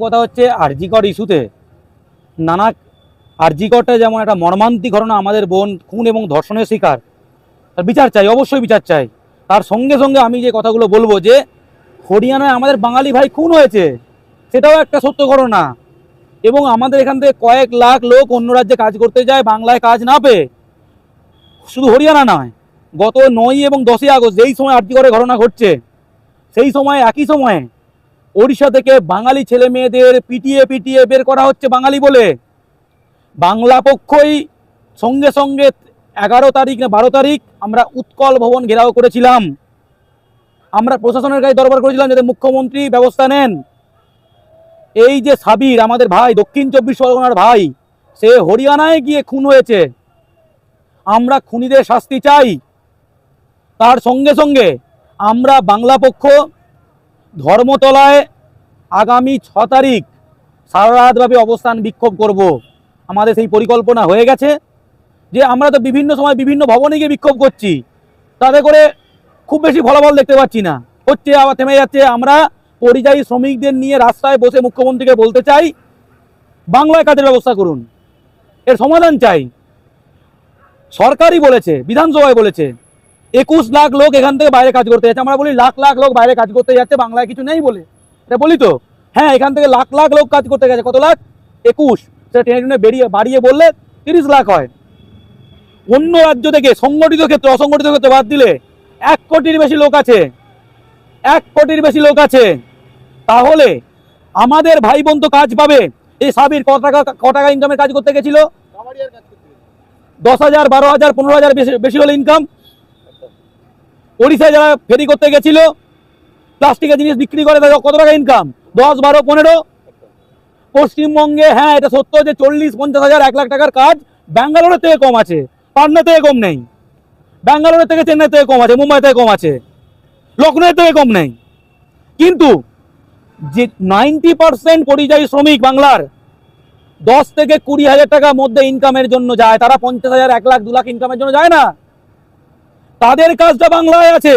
কথা হচ্ছে আরজিকর ইস্যুতে নানা আরজিকরটা যেমন একটা মর্মান্তিক ঘটনা, আমাদের বোন খুন এবং ধর্ষণের শিকার, তার বিচার চাই, অবশ্যই বিচার চাই। তার সঙ্গে সঙ্গে আমি যে কথাগুলো বলবো যে হরিয়ানায় আমাদের বাঙালি ভাই খুন হয়েছে, সেটাও একটা সত্য ঘটনা। এবং আমাদের এখান থেকে কয়েক লাখ লোক অন্য রাজ্যে কাজ করতে যায় বাংলায় কাজ না পেয়ে। শুধু হরিয়ানা নয়, গত 9 এবং 10 আগস্ট যেই সময় আরজিকরের ঘটনা ঘটছে, সেই সময় একই সময়ে ওড়িশা থেকে বাঙালি ছেলে মেয়েদের পিটিয়ে পিটিয়ে বের করা হচ্ছে বাঙালি বলে। বাংলা পক্ষই সঙ্গে সঙ্গে 11 তারিখ না 12 তারিখ আমরা উৎকল ভবন ঘেরাও করেছিলাম। আমরা প্রশাসনের কাছে দরবার করেছিলাম যাতে মুখ্যমন্ত্রী ব্যবস্থা নেন। এই যে সাবির আমাদের ভাই, দক্ষিণ 24 পরগনার ভাই, সে হরিয়ানায় গিয়ে খুন হয়েছে। আমরা খুনিদের শাস্তি চাই। তার সঙ্গে সঙ্গে আমরা বাংলা পক্ষ ধর্মতলায় আগামী 6 তারিখ সারা রাতব্যাপী অবস্থান বিক্ষোভ করব। আমাদের সেই পরিকল্পনা হয়ে গেছে। যে আমরা তো বিভিন্ন সময় বিভিন্ন ভবনে গিয়ে বিক্ষোভ করছি, তাতে করে খুব বেশি ফলাফল দেখতে পাচ্ছি না, হচ্ছে আবার থেমে যাচ্ছে। আমরা পরিযায়ী শ্রমিকদের নিয়ে রাস্তায় বসে মুখ্যমন্ত্রীকে বলতে চাই বাংলায় কাজের ব্যবস্থা করুন, এর সমাধান চাই। সরকারই বলেছে, বিধানসভায় বলেছে 21 লাখ লোক এখান থেকে বাইরে কাজ করতে যাচ্ছে। আমরা বলি লাখ লাখ লোক বাইরে কাজ করতে যাচ্ছে, বাংলায় কিছু নেই বলে। এটা বলি তো, হ্যাঁ এখান থেকে লাখ লাখ লোক কাজ করতে গেছে। কত লাখ? 21। সেটা টেনে টেনে বাড়িয়ে বললে 30 লাখ হয়। অন্য রাজ্য থেকে সংগঠিত ক্ষেত্রে, অসংগঠিত ক্ষেত্রে বাদ দিলে 1 কোটির বেশি লোক আছে, 1 কোটির বেশি লোক আছে। তাহলে আমাদের ভাই বোন তো কাজ পাবে। এই সাবির ক টাকা ইনকামের কাজ করতে গেছিল? 10,000, 12,000, 15,000 বেশি হলে ইনকাম। ওড়িশায় যারা ফেরি করতে গেছিল, প্লাস্টিকের জিনিস বিক্রি করে, তাদের কত টাকা ইনকাম? 10, 12, 15। পশ্চিমবঙ্গে হ্যাঁ এটা সত্য যে 40, 50,000, 1 লাখ টাকার কাজ ব্যাঙ্গালোরের থেকে কম আছে, পাটনা থেকে কম নেই, ব্যাঙ্গালোরের থেকে চেন্নাই থেকে কম আছে, মুম্বাই থেকে কম আছে, লখনৌ থেকে কম নেই। কিন্তু যে 90% পরিযায়ী শ্রমিক বাংলার 10 থেকে 20,000 টাকার মধ্যে ইনকামের জন্য যায়, তারা 50,000, 1 লাখ, 2 লাখ ইনকামের জন্য যায় না। তাদের কাজটা বাংলায় আছে।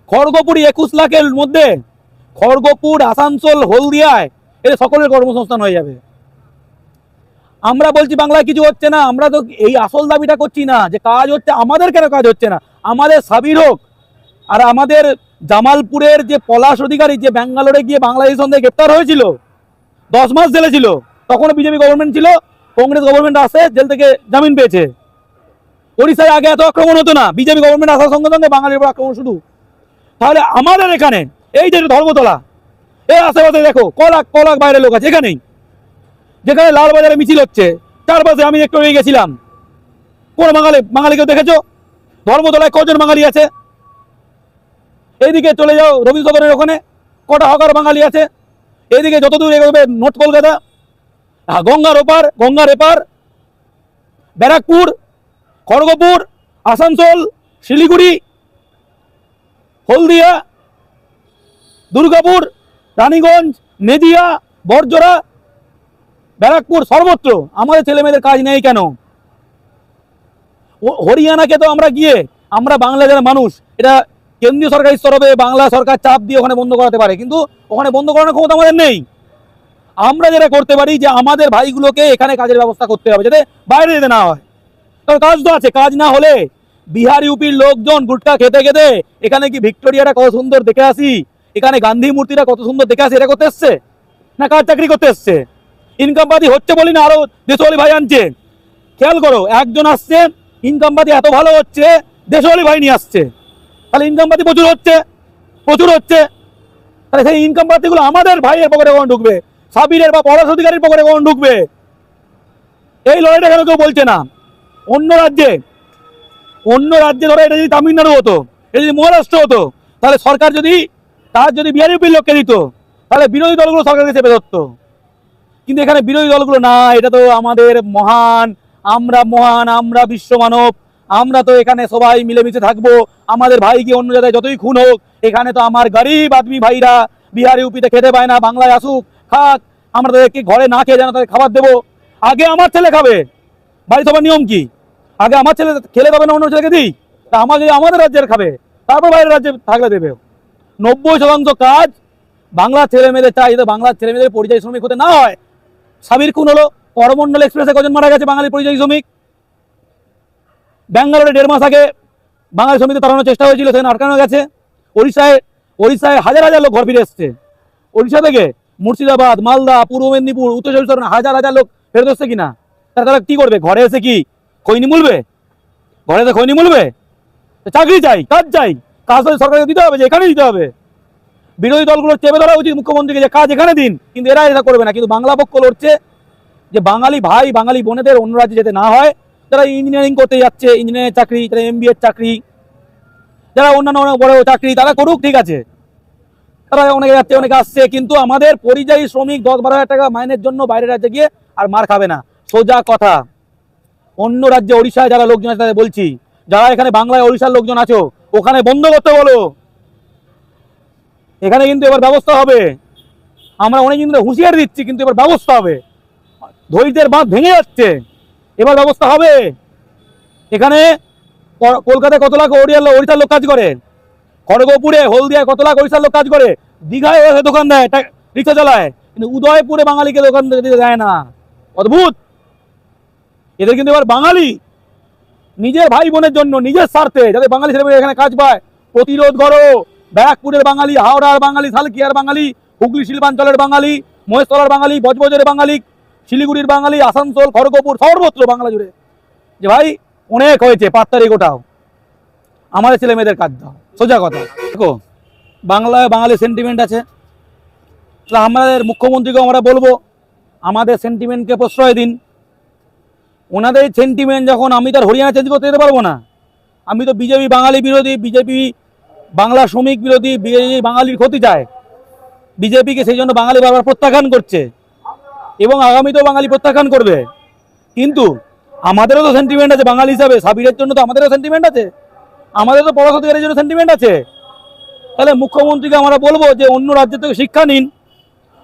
খড়গপুর 21 লাখের মধ্যে, খড়গপুর, আসানসোল, হলদিয়ায় এদের সকলের কর্মসংস্থান হয়ে যাবে। আমরা বলছি বাংলায় কিছু হচ্ছে না। আমরা তো এই আসল দাবিটা করছি না যে কাজ হচ্ছে, আমাদের কেন কাজ হচ্ছে না। আমাদের সাবির হোক, আর আমাদের জামালপুরের যে পলাশ অধিকারী, যে ব্যাঙ্গালোরে গিয়ে বাংলাদেশ সন্দেহে গ্রেপ্তার হয়েছিল, 10 মাস জেলে ছিল, তখনও বিজেপি গভর্নমেন্ট ছিল, কংগ্রেস গভর্নমেন্ট আসে, জেল থেকে জামিন পেয়েছে। ওড়িশায় আগে এত আক্রমণ হতো না, বিজেপি গভর্নমেন্ট আসার সঙ্গে সঙ্গে বাঙালির উপর আক্রমণ শুধু। তাহলে আমাদের এখানে এই যে ধর্মতলা, এর আশেপাশে দেখো ক লাখ বাইরের লোক আছে। এখানেই যেখানে লালবাজারে মিছিল হচ্ছে, চারপাশে আমি একটু হয়ে গেছিলাম, কোন বাঙালিকে দেখেছো? ধর্মতলায় কজন বাঙালি আছে? এইদিকে চলে যাও রবীন্দ্র সদনের ওখানে, কটা হকার বাঙালি আছে? এইদিকে যতদূর এগোবে নর্থ কলকাতা, গঙ্গার এপার, ব্যারাকপুর, খড়গপুর, আসানসোল, শিলিগুড়ি, হলদিয়া, দুর্গাপুর, রানীগঞ্জ, মেদিয়া, বড়জোড়া, ব্যারাকপুর, সর্বত্র আমাদের ছেলে মেয়েদের কাজ নেই কেন? হরিয়ানাকে তো আমরা গিয়ে, আমরা বাংলাদেশের মানুষ, এটা কেন্দ্রীয় সরকারের স্তরে বাংলা সরকার চাপ দিয়ে ওখানে বন্ধ করাতে পারে, কিন্তু ওখানে বন্ধ করানোর ক্ষমতা আমাদের নেই। আমরা যেটা করতে পারি যে আমাদের ভাইগুলোকে এখানে কাজের ব্যবস্থা করতে হবে, যাতে বাইরে যেতে না হয়। কারণ কাজ তো আছে, কাজ না হলে বিহার ইউপির লোকজন গুটকা খেতে খেতে এখানে কি ভিক্টোরিয়াটা কত সুন্দর দেখে আসি, এখানে গান্ধী মূর্তিটা কত সুন্দর দেখে আসি, এটা করতে এসছে না কাজ চাকরি করতে এসছে? ইনকাম পাতি হচ্ছে বলি না আরো দেশওয়ালি ভাই আনছে। খেয়াল করো, একজন আসছে, ইনকাম পাতি এত ভালো হচ্ছে, দেশওয়ালি ভাই নিয়ে আসছে, তাহলে ইনকাম পাতি প্রচুর হচ্ছে। তাহলে সেই ইনকাম পাতিগুলো আমাদের ভাইয়ের পকেটে কখন ঢুকবে? সাবিরের বা পলাশ অধিকারীর পকেটে কখন ঢুকবে? এই লড়াইটা কেন কেউ বলছে না? অন্য রাজ্যে ধরো এটা যদি তামিলনাড়ু হতো, এটা যদি মহারাষ্ট্র হতো, তাহলে সরকার যদি বিহার ইউপির লোককে দিত, তাহলে বিরোধী দলগুলো সরকারকে চেপে ধরতো। কিন্তু এখানে বিরোধী দলগুলো না, এটা তো আমাদের মহান, আমরা বিশ্ব মানব, আমরা তো এখানে সবাই মিলেমিশে থাকবো। আমাদের ভাই কি অন্য জায়গায় যতই খুন হোক, এখানে তো আমার গরিব আদমি ভাইরা বিহার ইউপিতে খেতে পায় না, বাংলায় আসুক খাক, আমরা তাদেরকে ঘরে না খেয়ে যেন তাদের খাবার দেবো। আগে আমার ছেলে খাবে, বাড়ি সবার নিয়ম কি? আগে আমার ছেলে খেলে তবে না অন্য ছেলেকে দিই? তা আমাদের রাজ্যের খাবে, তারপর বাইরের রাজ্যে থাকলে দেবে। 90% কাজ বাংলার ছেলে মেয়েদের চাই যাতে বাংলার ছেলে মেয়েদের পরিযায়ী শ্রমিক হতে না হয়। সাবির খুন হলো, করমণ্ডল এক্সপ্রেসে কজন মারা গেছে বাঙালি পরিযায়ী শ্রমিক। ব্যাঙ্গালোরে 1.5 মাস আগে বাঙালি শ্রমিকদের তাড়ানোর চেষ্টা হয়েছিল, সেখানে আটকানো গেছে। ওড়িশায় হাজার হাজার লোক ঘর ফিরে এসছে। ওড়িশা থেকে মুর্শিদাবাদ, মালদা, পূর্ব মেদিনীপুর, উত্তর চব্বিশ পরগনা হাজার হাজার লোক ফেরত এসছে কিনা। তারা কি করবে? ঘরে এসে কি খৈনি মুলবে? ঘরে এসে খৈনি মুলবে? চাকরি চাই, কাজ চাই, কাজ তো সরকারকে দিতে হবে, যে এখানে দিতে হবে। বিরোধী দলগুলোর চেপে ধরা উচিত মুখ্যমন্ত্রীকে যে কাজ এখানে দিন, কিন্তু এরা এটা করবে না। কিন্তু বাংলা পক্ষ লড়ছে যে বাঙালি ভাই বাঙালি বোনেদের অন্য রাজ্যে যেতে না হয়। যারা ইঞ্জিনিয়ারিং করতে যাচ্ছে, ইঞ্জিনিয়ারিং চাকরি, যারা MBA চাকরি, যারা অন্যান্য অনেক বড় চাকরি তারা করুক, ঠিক আছে, তারা অনেকে যাচ্ছে অনেকে আসছে, কিন্তু আমাদের পরিযায়ী শ্রমিক 10-12 হাজার টাকা মাইনের জন্য বাইরের রাজ্যে গিয়ে আর মার খাবে না। সোজা কথা। অন্য রাজ্যে ওড়িশায় যারা লোকজন আছে তাদের বলছি, যারা এখানে বাংলায় ওড়িশার লোকজন আছো ওখানে বন্ধ করতে বলো। এখানে কিন্তু এবার ব্যবস্থা হবে। আমরা অনেক দিন ধরে হুঁশিয়ারি দিচ্ছি, কিন্তু এবার ব্যবস্থা হবে। ধৈর্যের বাঁধ ভেঙে যাচ্ছে, এবার ব্যবস্থা হবে। এখানে কলকাতায় কত লাখ ওড়িশার লোক কাজ করে, খড়গপুরে হলদিয়ায় কত লাখ ওড়িশার লোক কাজ করে, দীঘায় দোকান দেয়, রিক্সা চালায়, কিন্তু উদয়পুরে বাঙালিকে দোকান দিতে দেয় না। অদ্ভুত। এদের কিন্তু এবার বাঙালি নিজের ভাই বোনের জন্য, নিজের স্বার্থে, যাতে বাঙালি ছেলেমেয়েরা এখানে কাজ পায়, প্রতিরোধ করো। ব্যারাকপুরের বাঙালি, হাওড়ার বাঙালি, সালকিয়ার বাঙালি, হুগলি শিল্পাঞ্চলের বাঙালি, মহেশতলার বাঙালি, বজবজের বাঙালি, শিলিগুড়ির বাঙালি, আসানসোল, খড়গপুর, সর্বত্র বাংলা জুড়ে যে ভাই অনেক হয়েছে, 5 তারিখ ওটাও আমাদের ছেলে মেয়েদের কাজ দাও। সোজা কথা। দেখো বাংলায় বাঙালি সেন্টিমেন্ট আছে, আমাদের মুখ্যমন্ত্রীকে আমরা বলবো আমাদের সেন্টিমেন্টকে প্রশ্রয় দিন। ওনাদের সেন্টিমেন্ট যখন, আমি তো আর হরিয়ানা চেঞ্জ করতে যেতে পারবো না। আমি তো বিজেপি বাঙালি বিরোধী, বিজেপি বাংলা শ্রমিক বিরোধী, বিজেপি বাঙালির ক্ষতি চায়। বিজেপিকে সেই জন্য বাঙালি বারবার প্রত্যাখ্যান করছে এবং আগামীতেও বাঙালি প্রত্যাখ্যান করবে। কিন্তু আমাদেরও তো সেন্টিমেন্ট আছে বাঙালি হিসাবে। সাবিরের জন্য তো আমাদেরও সেন্টিমেন্ট আছে, আমাদের তো পড়াশোনার জন্য সেন্টিমেন্ট আছে। তাহলে মুখ্যমন্ত্রীকে আমরা বলবো যে অন্য রাজ্য থেকে শিক্ষা নিন,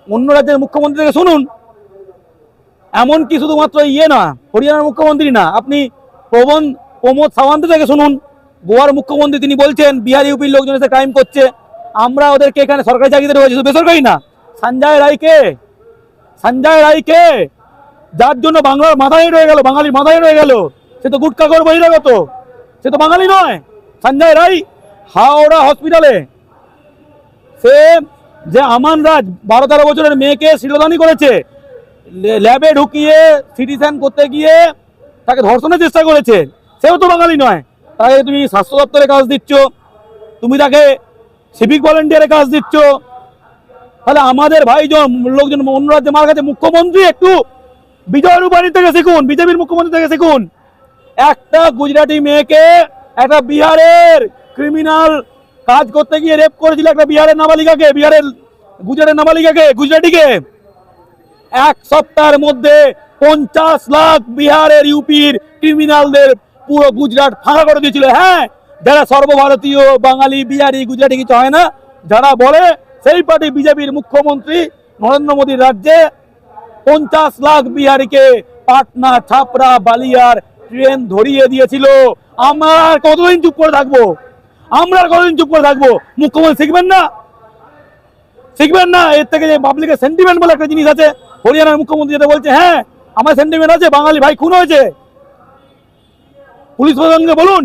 অন্য রাজ্যের মুখ্যমন্ত্রী থেকে শুনুন। এমনকি শুধুমাত্র না হরিয়ানার মুখ্যমন্ত্রী না, আপনি প্রমোদ সাওয়ান্ত থেকে শুনুন। গোয়ার মুখ্যমন্ত্রী তিনি বলছেন বিহার ইউপির লোকজন এসে ক্রাইম করছে, আমরা ওদেরকে এখানে সরকারি চাকরিতে রয়েছে, শুধু বেসরকারি না। সঞ্জয় রায়কে যার জন্য বাংলার মাথায় রয়ে গেল, বাঙালির মাথায় রয়ে গেল, সে তো গুটকাখোর বহিরাগত, সে তো বাঙালি নয়। সঞ্জয় রায় হাওড়া হসপিটালে সে যে আমান রাজ 12-13 বছরের মেয়েকে শিরোধানী করেছে, ল্যাবে ঢুকিয়ে সিটি স্ক্যান করতে গিয়ে তাকে ধর্ষণের চেষ্টা করেছে, সেও তো বাঙালি নয়। তাকে তুমি স্বাস্থ্য দপ্তরে কাজ দিচ্ছ, তুমি তাকে সিভিক ভলেন্টিয়ারে কাজ দিচ্ছ। তাহলে আমাদের ভাইজন লোকজন অন্য রাজ্যে মার কাছে, মুখ্যমন্ত্রী একটু বিজয় রূপানী থেকে শিখুন, বিজেপির মুখ্যমন্ত্রী থেকে শিখুন। একটা গুজরাটি মেয়েকে একটা বিহারের ক্রিমিনাল কাজ করতে গিয়ে রেপ করেছিল, একটা বিহারের নাবালিকাকে, গুজরাটের নাবালিকাকে, গুজরাটিকে। 1 সপ্তাহের মধ্যে 50 লাখ বিহারের ইউপির ক্রিমিনালদের পুরো গুজরাট ফাঁকা করে দিয়েছিল। হ্যাঁ, যারা সর্বভারতীয় বাঙালি বিহারি গুজরাটি কিছু হয় না যারা বলে, সেই পার্টি বিজেপির মুখ্যমন্ত্রী নরেন্দ্র মোদীর রাজ্যে 50 লাখ বিহারিকে পাটনা, ছাপড়া, বালিয়ার ট্রেন ধরিয়ে দিয়েছিল। আমরা কতদিন চুপ করে থাকবো? মুখ্যমন্ত্রী শিখবেন না? এর থেকে যে পাবলিকের সেন্টিমেন্ট বলে একটা জিনিস আছে, হরিয়ানার মুখ্যমন্ত্রী যেটা বলছে, হ্যাঁ আমার সেন্টিমেন্ট আছে, বাঙালি ভাই খুন হয়েছে, পুলিশ প্রশাসনকে বলুন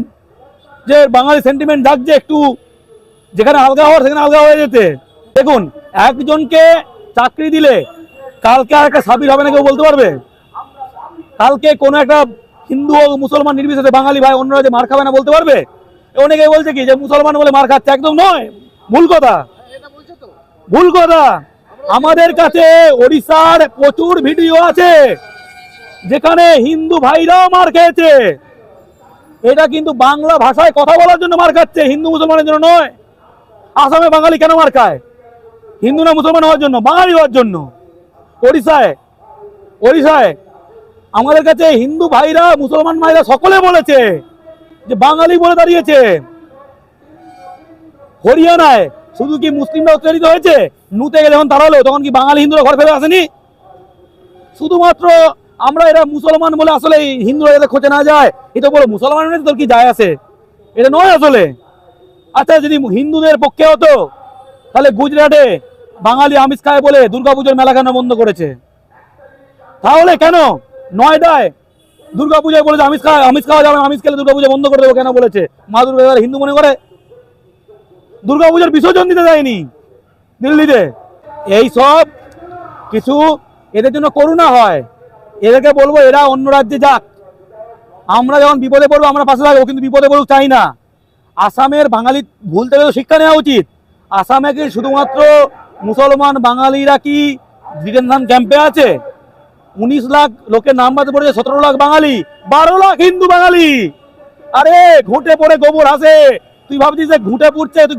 যে বাঙালি সেন্টিমেন্ট ডাকছে, একটু যেখানে আলগা হওয়ার সেখানে আলগা হয়ে যেতে। দেখুন, একজনকে চাকরি দিলে কালকে আর একটা সাবির হবে না কেউ বলতে পারবে? কালকে কোনো একটা হিন্দু ও মুসলমান নির্বিশেষে বাঙালি ভাই অন্য রাজ্যে মার খাবে না বলতে পারবে? অনেকে বলছে কি যে মুসলমান বলে মার খাচ্ছে, একদম নয়, ভুল কথা। আমাদের কাছে ওড়িশার প্রচুর ভিডিও আছে যেখানে হিন্দু ভাইরাও মার খেয়েছে। এটা কিন্তু বাংলা ভাষায় কথা বলার জন্য মার খাচ্ছে, হিন্দু মুসলমানের জন্য নয়। আসামে বাঙালি কেন মার খায়? হিন্দু না মুসলমান হওয়ার জন্য, বাঙালি হওয়ার জন্য। ওড়িশায় আমাদের কাছে হিন্দু ভাইরা, মুসলমান ভাইরা সকলে বলেছে যে বাঙালি বলে দাঁড়িয়েছে। হরিয়ানায় শুধু কি মুসলিমরা উত্তেজিত হয়েছে? নুতে গেলে যখন তাড়ালো তখন কি বাঙালি হিন্দুরা ঘর ফেলে আসেনি? শুধুমাত্র আমরা এরা মুসলমান বলে আসলে হিন্দুরা যাতে খোঁজে না যায়, এটা বলো মুসলমান তোর কি যায় আসে? এটা নয় আসলে। আচ্ছা, যদি হিন্দুদের পক্ষে হতো তাহলে গুজরাটে বাঙালি আমিষ খায় বলে দুর্গাপুজোর মেলা কেন বন্ধ করেছে? তাহলে কেন নয়ডায় দুর্গাপূজায় বলেছে আমিষ খাওয়া যাবে না, আমিষ খেলে দুর্গাপূজা বন্ধ করে দেবো কেন বলেছে? মা দুর্গা এবার হিন্দু মনে করে দুর্গাপূজার বিসর্জন দিতে দেয়নি দিল্লিতে। এই সব কিছু এদের জন্য করুণা হয়। এদেরকে বলবো এরা অন্য রাজ্যে যাক, আমরা যখন বিপদে পড়বো আমরা পাশে থাকবো, কিন্তু বিপদে পড়ুক চাই না। আসামের বাঙালি ভুল থেকে শিক্ষা নেওয়া উচিত। আসামে কি শুধুমাত্র মুসলমান বাঙালিরা কি ডিটেনশন ক্যাম্পে আছে? 19 লাখ লোকের নাম বাদ পড়েছে, 17 লাখ বাঙালি, 12 লাখ হিন্দু বাঙালি। আরে ঘুঁটে পড়ে গোবর আসে, তুই ভাবছিস যে ঘুঁটে পড়ছে তুই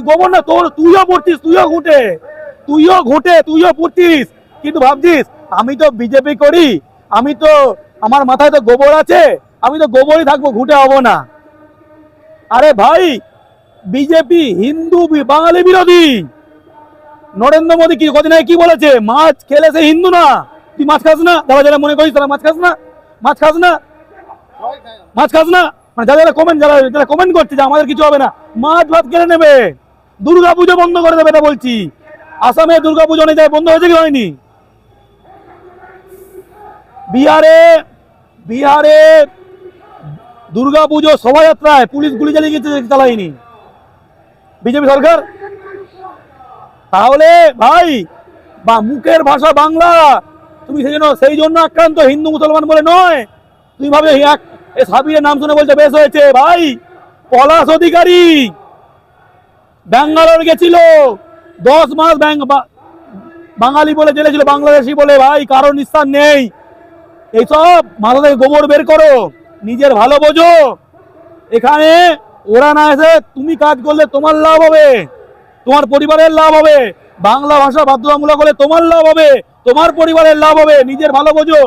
গোবর না, তুইও পড়ছিস, তুইও পড়ছিস, কিন্তু ভাবছিস আমি তো বিজেপি করি, আমি তো আমার মাথায় তো গোবর আছে, আমি তো গোবরই থাকবো, ঘুঁটে হবো না। আরে ভাই বিজেপি হিন্দু বাঙালি বিরোধী। নরেন্দ্র মোদী কি কদিন আগে কি বলেছে? মাছ খেলে সে হিন্দু না। তুই মাছ খাস না, যারা যারা মনে করিস তারা মাছ খাস না, মানে যারা কমেন্ট করছে যে আমাদের কিছু হবে না, মাছ ভাত কেড়ে নেবে, দুর্গাপুজো বন্ধ করে দেবে, এটা বলছি। আসামে দুর্গাপুজো অনেক জায়গায় বন্ধ হয়েছে কি হয়নি? বিহারে দুর্গাপুজো শোভাযাত্রায় পুলিশ গুলি চালায়নি বিজেপি সরকার। তাহলে ভাই মুখের ভাষা বাংলা, তুমি সেই জন্য আক্রান্ত, হিন্দু মুসলমান বলে নয়। তুমি ভাবে সাবিরের নাম শুনে বলছে বেশ হয়েছে। ভাই পলাশ অধিকারী ব্যাঙ্গালোর গেছিল, 10 মাস বাঙালি বলে জেলে ছিল, বাংলাদেশি বলে। ভাই কারো নিস্তার নেই। এইসব মাথা থেকে গোবর বের করো, নিজের ভালো বোঝো। এখানে ওরা না এসে তুমি কাজ করলে তোমার লাভ হবে, তোমার পরিবারের লাভ হবে। বাংলা ভাষা বাধ্যতামূলক হলে তোমার লাভ হবে, তোমার পরিবারের লাভ হবে। নিজের ভালো বোঝো,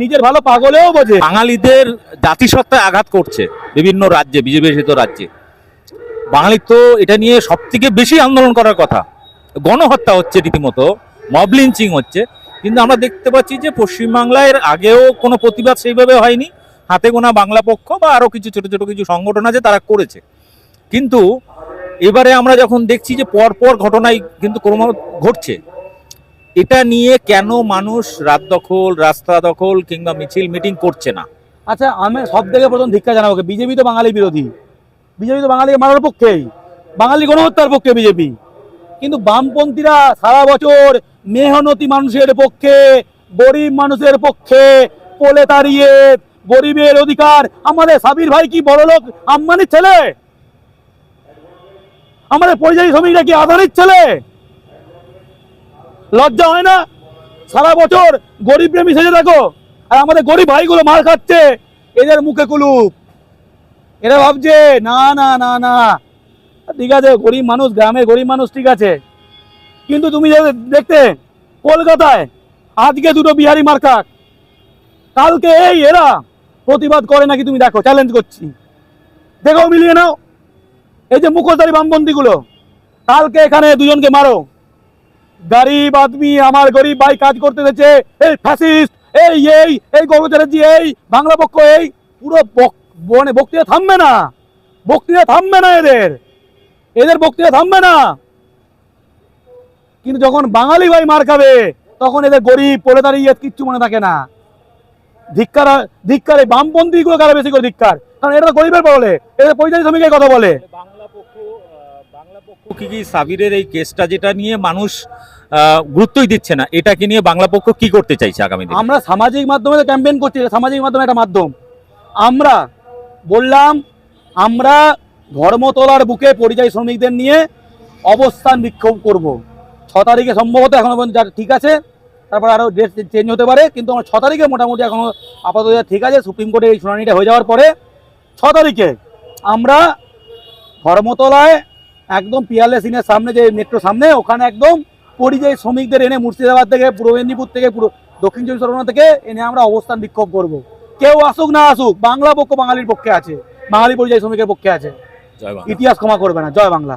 নিজের ভালো পাগলেও বোঝে। বাঙালিদের জাতিসত্তায় আঘাত করছে বিভিন্ন রাজ্যে, বিজেপি শাসিত রাজ্যে। বাঙালি তো এটা নিয়ে সব থেকে বেশি আন্দোলন করার কথা। গণহত্যা হচ্ছে, রীতিমতো মব লিঞ্চিং হচ্ছে, কিন্তু আমরা দেখতে পাচ্ছি যে পশ্চিমবাংলায় আগেও কোনো প্রতিবাদ সেইভাবে হয়নি। হাতে গোনা বাংলা পক্ষ বা আরো কিছু ছোট ছোট কিছু সংগঠন আছে তারা করেছে, কিন্তু এবারে আমরা যখন দেখছি যে পরপর ঘটনাই কিন্তু ক্রমাগত ঘটছে, এটা নিয়ে কেন মানুষ রাত দখল, রাস্তা দখল কিংবা মিছিল মিটিং করছে না? আচ্ছা, আমি সব থেকে প্রথম ধিক্কার জানাবো, বিজেপি তো বাঙালি বিরোধী, বিজেপি তো বাঙালিকে মারার পক্ষেই, বাঙালি গণহত্যার পক্ষে বিজেপি। কিন্তু বামপন্থীরা সারা বছর মেহনতি মানুষের পক্ষে, গরিব মানুষের পক্ষে, পোলে দাঁড়িয়ে গরিবের অধিকার। আমাদের সাবির ভাই কি বড়লোক আম্বানির ছেলে? আমাদের পরিযায়ী শ্রমিকরা কি আদানির ছেলে? লজ্জা হয় না? সারা বছর গরিব প্রেমী সেজে থাকো, আর আমাদের গরিব ভাইগুলো মার খাচ্ছে, এদের মুখে কুলুপ। এরা ভাবছে না না না না ঠিক আছে, গরিব মানুষ, গ্রামের গরিব মানুষ ঠিক আছে, কিন্তু তুমি দেখতে কলকাতায় আজকে 2টো বিহারি মার্কাট, কালকে এরা প্রতিবাদ করে নাকি তুমি দেখো, চ্যালেঞ্জ করছি, দেখো মিলিয়ে নাও। এই যে মুখোশধারী বামপন্থী গুলো, কালকে এখানে 2জনকে মারো, গরিব আদমি, আমার গরিব ভাই কাজ করতে এসেছে, এই ফ্যাসিস্ট, এই কর্মচারী, এই বাংলা পক্ষ, এই পুরো বক্তৃতা থামবে না, এদের বক্তৃতা থামবে না। কিন্তু যখন বাঙালি ভাই মার খাবে, তখন এদের গরিব প্রলেতারি কিচ্ছু মনে থাকে না। ধিক্কার, এই বামপন্থী গুলো কারা বেশি করে ধিক্কার, কারণ এরা গরিবের বলে, এদের পরিযায়ী শ্রমিকের কথা বলে। বাংলা পক্ষ কি সাবিরের এই কেসটা যেটা নিয়ে মানুষ গুরুত্বই দিচ্ছে না, এটাকে নিয়ে বাংলা পক্ষ কি করতে চাইছে আগামী দিনে? আমরা সামাজিক মাধ্যমে তো ক্যাম্পেইন করছি, সামাজিক মাধ্যমে একটা মাধ্যম। আমরা বললাম আমরা ধর্মতলার বুকে পরিযায়ী শ্রমিকদের নিয়ে অবস্থান বিক্ষোভ করব 6 তারিখে, সম্ভবত এখনো পর্যন্ত ঠিক আছে, তারপর আরো ডেট চেঞ্জ হতে পারে, কিন্তু আমরা 6 তারিখে মোটামুটি এখনো আপাতত ঠিক আছে। সুপ্রিম কোর্টে এই শুনানিটা হয়ে যাওয়ার পরে 6 তারিখে আমরা ধর্মতলায় একদম পিয়ারলেস ইনের সামনে, যে মেট্রোর সামনে, ওখানে একদম পরিযায়ী শ্রমিকদের এনে মুর্শিদাবাদ থেকে, পূর্ব মেদিনীপুর থেকে, পুরো দক্ষিণ চব্বিশ পরগনা থেকে এনে আমরা অবস্থান বিক্ষোভ করব। কেউ আসুক না আসুক, বাংলা পক্ষ বাঙালির পক্ষে আছে, বাঙালি পরিযায়ী শ্রমিকের পক্ষে আছে। ইতিহাস ক্ষমা করবে না। জয় বাংলা।